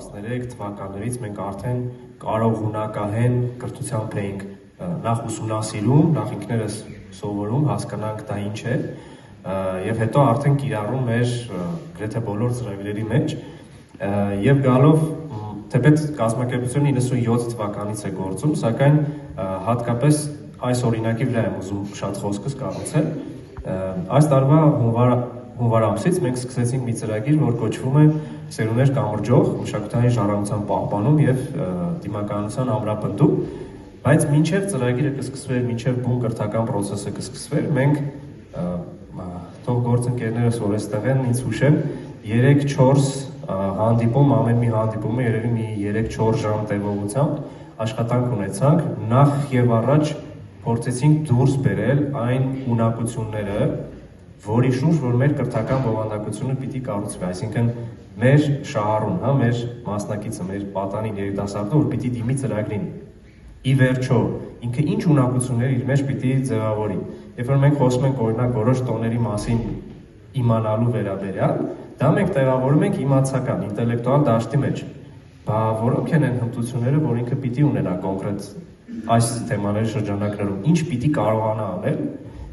13 թվականներից մենք արդեն կարողունակահեն կրթությամբ էինք նախ ուսումնասիրում, նախ ինքներս սովորում, հասկանանք դա ինչ է, եւ հետո արդեն կիրառում մեր գրեթե բոլոր ծրագրերի մեջ, եւ գալով թեպետ կազմակերպությունը 97 թվականից է գործում, սակայն հատկապես այս օրինակի վրա եմ ուզում շատ խոսքս կառուցել։ Այս տարվա հունվար ամսից մենք սկսեցինք մի ծրագիր, որ կոչվում է Սերունդներ կամրջող, մշակութային ժառանգության պահպանում եւ դիմականության ամրապնդում, բայց մինչեւ ծրագիրը կսկսվեր, մինչեւ բուն կրթական process-ը կսկսվեր, մենք թող գործընկերներս որ այստեղ են, ինձ հուշեմ 3-4 հանդիպում, ամեն մի հանդիպումը երևի մի 3-4 ժամ տևողությամբ աշխատանք ունեցանք, նախ եւ առաջ փորձեցինք դուրս բերել այն ունակությունները, որի շուրջ որ մեր կրթական բովանդակությունը պիտի կառուցվի, այսինքն մեր շահառուն, հա, մեր մասնակիցը, մեր պատանին երիտասարդը, որ պիտի դիմի ծրագրին։ Ի վերջո, ինքը ինչ ունակություններ իր մեջ պիտի ձևավորի։ Երբ որ մենք խոսում ենք օրինակ որոշ տոների մասին իմանալու վերաբերյալ, դա մենք տեղավորում ենք իմացական, ինտելեկտուալ դաշտի մեջ։ Բա որոնք են այն հմտությունները, որ ինքը պիտի ունենա կոնկրետ այս թեմաների շրջանակներում, ինչ պիտի կարողանա անել,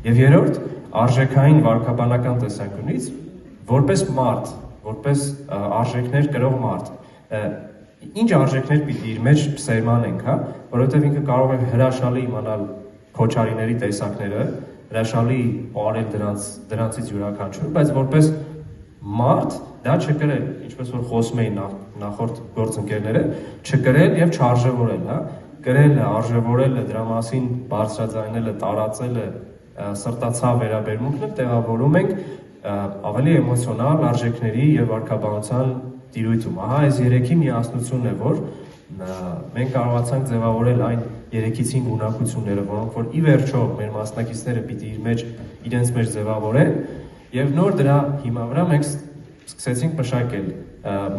եւ երրորդ արժեքային վարքաբանական տեսանկյունից որպես մարդ, որպես արժեքներ կրող մարդ, ինչ արժեքներ պիտի իր մեջ սերմանենք, հա, որովհետեւ ինքը կարող է հրաշալի իմանալ քոչարիների տեսակները, հրաշալի ապրել դրանցից յուրաքանչյուր, բայց որպես մարդ դա չկրել, ինչպես որ խոսում էին նախորդ գործընկերները, չկրել եւ չարժևորել, հա, կրելը, արժևորելը, դրա մասին բարձրաձայնելը, տարածելը, սրտացավ վերաբերմունքն տեղավորում ենք ավելի էմոցիոնալ արժեքների եւ վարքաբանության տիրույթում։ Ահա այս երեքի միասնությունն է, որ մենք կարողացանք ձևավորել այն 3-ից 5 ունակությունները, որոնք որ ի վերջո մեր մասնակիցները պիտի իրենց մեջ ձևավորեն, եւ նոր դրա հիման վրա մենք սկսեցինք մշակել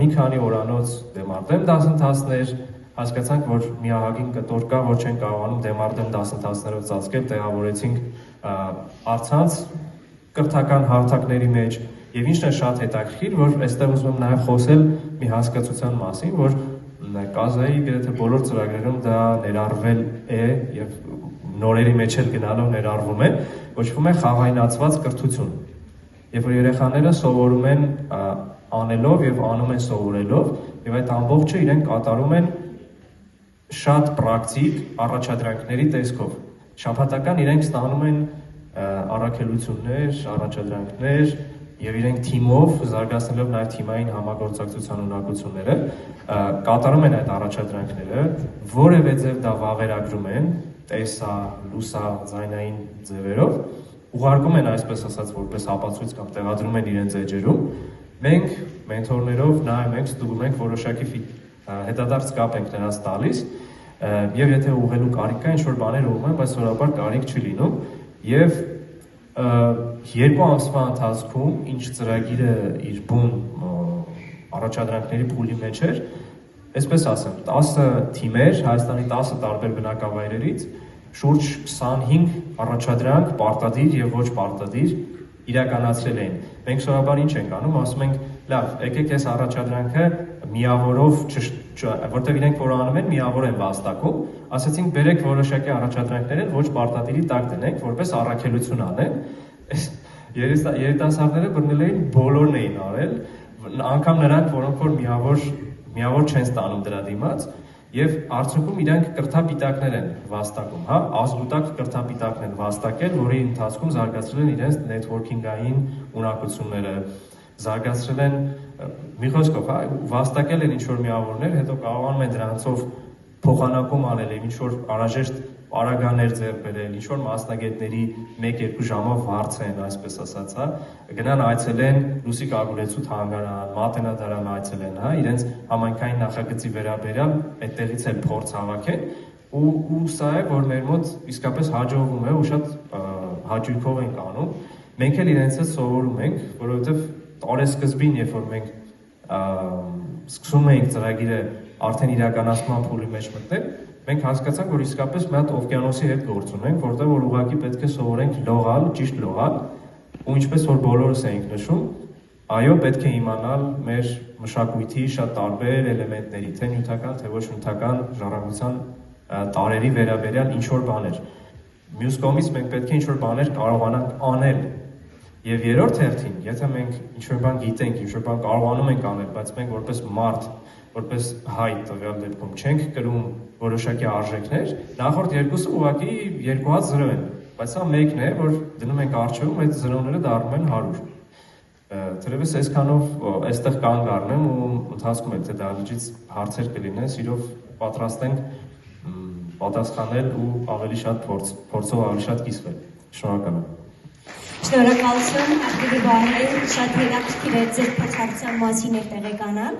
մի քանի օրանոց դեմարտեմ դասընթացներ, հասկացանք, որ մի ահագին կտոր կա, որ չեն կարողանում դեմարտեմ դասընթացներով ծածկել, տեղավորեցինք առցանց կրթական հարթակների մեջ եւ ինչն է շատ հետաքրքիր, որ այստեղ ուզում եմ նաեւ խոսել մի հասկացության մասին, որ կազայի գրեթե բոլոր ծրագրերում դա ներառվել է եւ նորերի մեջ էլ գնալով ներառվում է, կոչվում է խաղայնացված կրթություն։ Երբ որ երեխաները սովորում են անելով եւ անում են սովորելով, եւ այդ ամբողջը իրենք կատարում են շատ պրակտիկ առաջադրանքների տեսքով։ Շաբաթական իրենք ստանում են առաքելություններ, առաջադրանքներ եւ իրենք թիմով զարգացնելով նաեւ թիմային համագործակցության ունակությունները կատարում են այդ առաջադրանքները, որևէ ձև դա վավերագրում են, տեսա, լուսա, ձայնային ձևերով, ուղարկում են այսպես ասած որպես ապացույց կամ տեղադրում են իրենց էջերում, մենք մենթորներով նայում ենք, ստուգում ենք որոշակի հետադարձ կապ ենք նրանց տալիս եւ եթե ուղղելու կարիք կա, ինչ-որ բաներ ուղղում են, բայց սովորաբար կարիք չի լինում եւ 2 ամսվա ընթացքում ինչ ծրագիրը իր բուն առաջադրանքների փուլի մեջ էր, այսպես ասեմ, 10 թիմեր Հայաստանի 10 տարբեր բնակավայրերից շուրջ 25 առաջադրանք պարտադիր եւ ոչ պարտադիր իրականացրել էին։ Մենք սովորաբար ինչ ենք անում, ասում ենք, լավ, եկեք այս առաջադրանքը միավորով, որտեղ իրենք որ անում են, միավոր են վաստակում, ասացինք բերեք որոշակի առաջադրանքներ են, ոչ պարտադիրի տակ դնենք, որպես առաքելություն անեն։ Երիտասարդները բռնել էին, բոլորն էին արել, անգամ նրանք, որոնք որ միավոր չեն ստանում դրա դիմաց, եւ արդյունքում իրանք կրթապիտակներ են վաստակում, հա, ազգուտակ կրթապիտակներ են վաստակել, որի ընթացքում զարգացրել են իրենց նեթվորքինգային ունակությունները, զարգացրել են մի խոսքով, հա, վաստակել են ինչ-որ միավորներ, հետո կարողանում են դրանցով փոխանակում անել եւ ինչ-որ անհրաժեշտ պարագաներ ձեռք բերել, ինչ-որ մասնագետների 1-2 ժամով հարցեն, այսպես ասած, հա, գնան այցելեն Լուսիկ Ագուրեցու թանգարան, Մատենադարան այցելեն, հա, իրենց համայնքային նախագծի վերաբերյալ այդտեղից էլ փորձ հավաքեն, ու սա է, որ մեր մոտ իսկապես հաջողվում է ու շատ հաճույքով ենք անում։ Մենք էլ իրենց հետ սովորում ենք, որովհետեւ տարեսկզբին, երբ որ մենք սկսում էինք ծրագիրը արդեն իրականացման փուլի մեջ մտնել, մենք հասկացանք, որ իսկապես մի հատ օվկիանոսի հետ գործ ունենք, որտեղ որ ուղղակի պետք է սովորենք լողալ, ճիշտ լողալ, ու ինչպես որ բոլորս էինք նշում, Այո, պետք է իմանալ մեր մշակույթի շատ տարբեր էլեմենտների, թե նյութական, թե ոչ նյութական ժառանգության տարերի վերաբերյալ ինչ-որ բաներ։ Մյուս կողմից մենք պետք է ինչ-որ բաներ կարողանանք անել։ Եվ երրորդ հերթին, եթե մենք ինչ-որ բան գիտենք, ինչ-որ բան կարողանում ենք անել, բայց մենք որպես մարդ, որպես հայ տվյալ դեպքում չենք կրում որոշակի արժեքներ, նախորդ երկուսը ուղղակի երկու հատ 0 են, բայց սա մեկն է, որ դնում ենք առջևում, այդ 0-ները դառնում են 100։ Թերևս այսքանով այստեղ կանգ առնեմ ու ընթացքում է թե դահլիճից հարցեր կլինեն, սիրով պատրաստ ենք պատասխանել ու ավելի շատ փորձով ավելի շատ կիսվել։ Շնորհակալ եմ։ Շնորհակալություն, Արտուր Բարոյ, շատ հետաքրքիր է ձեր փորձառության մասին տեղեկանալ։